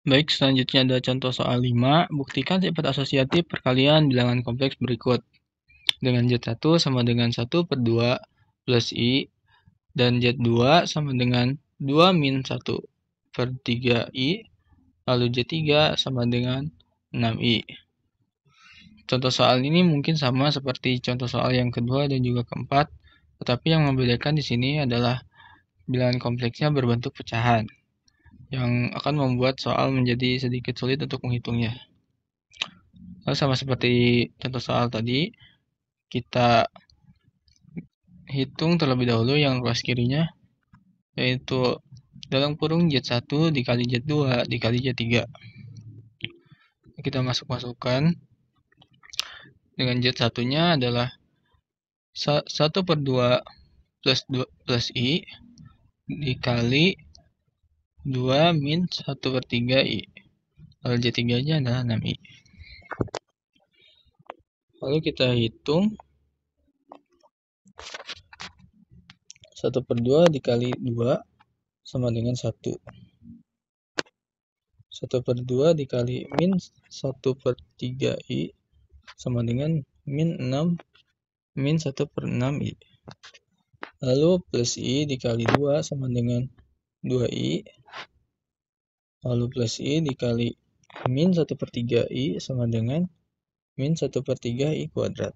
Baik, selanjutnya ada contoh soal 5. Buktikan sifat asosiatif perkalian bilangan kompleks berikut. Dengan Z1 sama dengan 1 per 2 plus I, dan Z2 sama dengan 2 min 1 per 3I, lalu Z3 sama dengan 6I. Contoh soal ini mungkin sama seperti contoh soal yang kedua dan juga keempat, tetapi yang membedakan di sini adalah bilangan kompleksnya berbentuk pecahan, yang akan membuat soal menjadi sedikit sulit untuk menghitungnya. Lalu sama seperti contoh soal tadi, kita hitung terlebih dahulu yang ruas kirinya, yaitu dalam kurung Z1 dikali Z2 dikali Z3. Kita masukkan dengan Z1-nya adalah 1 per 2 plus I dikali 2 min 1 per 3I. Lalu Z3-nya adalah 6I. Lalu kita hitung 1 per 2 dikali 2 sama dengan 1. 1 per 2 dikali min 1 per 3I sama dengan min 1 per 6I. Lalu plus I dikali 2 sama dengan 2I. Lalu plus I dikali min 1 per 3I sama dengan min 1 per 3I kuadrat.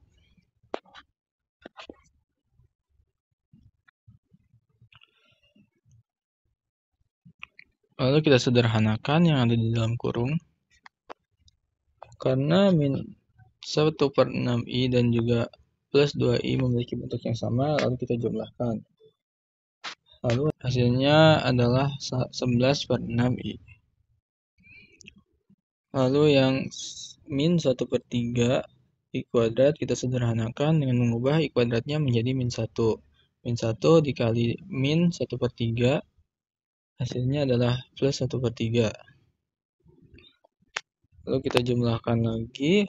Lalu kita sederhanakan yang ada di dalam kurung. Karena min 1 per 6I dan juga plus 2I memiliki bentuk yang sama, lalu kita jumlahkan. Lalu hasilnya adalah 11 per 6I. Lalu yang min 1 per 3I kuadrat kita sederhanakan dengan mengubah I kuadratnya menjadi min 1. Min 1 dikali min 1 per 3, hasilnya adalah plus 1 per 3. Lalu kita jumlahkan lagi,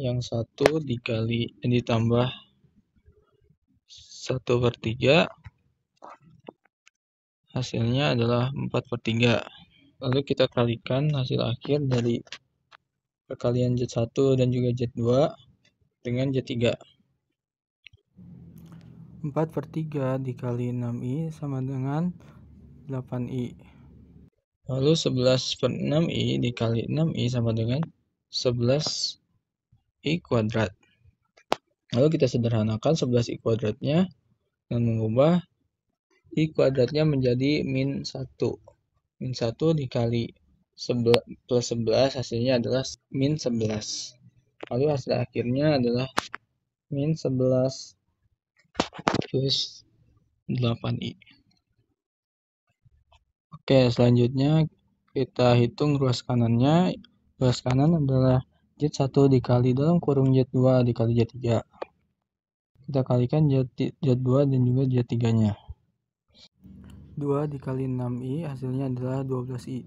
yang 1 dikali ditambah 1 per 3, hasilnya adalah 4 per 3. Lalu kita kalikan hasil akhir dari perkalian Z1 dan juga Z2 dengan Z3. 4 per 3 dikali 6I sama dengan 8I. Lalu 11 per 6I dikali 6I sama dengan 11I kuadrat. Lalu kita sederhanakan 11I kuadratnya dan mengubah I kuadratnya menjadi min 1. Min 1 dikali plus 11, hasilnya adalah min 11. Lalu hasil akhirnya adalah min 11 plus 8I. Oke, selanjutnya kita hitung ruas kanannya. Ruas kanan adalah Z1 dikali dalam kurung Z2 dikali Z3. Kita kalikan Z2 dan juga Z3-nya. 2 dikali 6I hasilnya adalah 12I.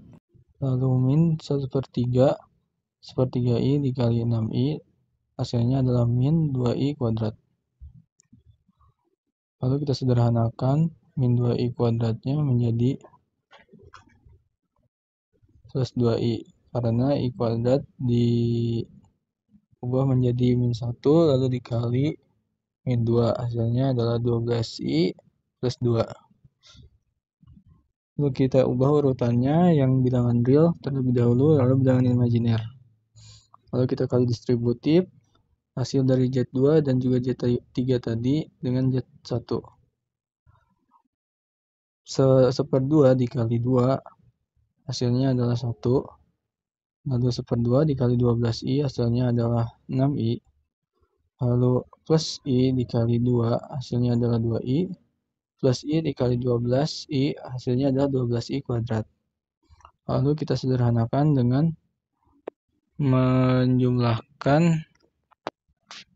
Lalu min 1 per 3 I dikali 6I hasilnya adalah min 2I kuadrat. Lalu kita sederhanakan min 2I kuadratnya menjadi plus 2I, karena I kuadrat diubah menjadi min 1 lalu dikali min 2, hasilnya adalah 12I plus 2. Lalu kita ubah urutannya, yang bilangan real terlebih dahulu, lalu bilangan imajiner. Lalu kita kali distributif hasil dari Z2 dan juga Z3 tadi dengan Z1. 1/2 dikali 2 hasilnya adalah 1. Lalu 1/2 dikali 12I hasilnya adalah 6I. Lalu plus I dikali 2 hasilnya adalah 2I. Plus I dikali 12I hasilnya adalah 12I kuadrat. Lalu kita sederhanakan dengan menjumlahkan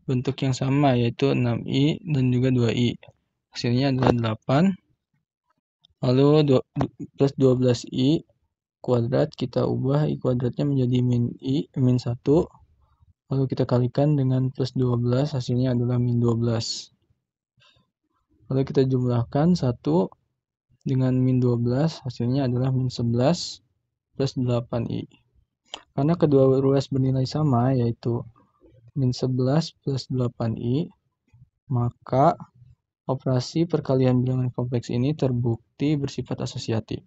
bentuk yang sama, yaitu 6I dan juga 2I. Hasilnya adalah 8. Lalu plus 12I kuadrat kita ubah I kuadratnya menjadi min 1. Lalu kita kalikan dengan plus 12, hasilnya adalah min 12. Lalu kita jumlahkan 1 dengan min 12, hasilnya adalah min 11. plus 8i. Karena kedua ruas bernilai sama, yaitu min 11 plus 8i, maka operasi perkalian bilangan kompleks ini terbukti bersifat asosiatif.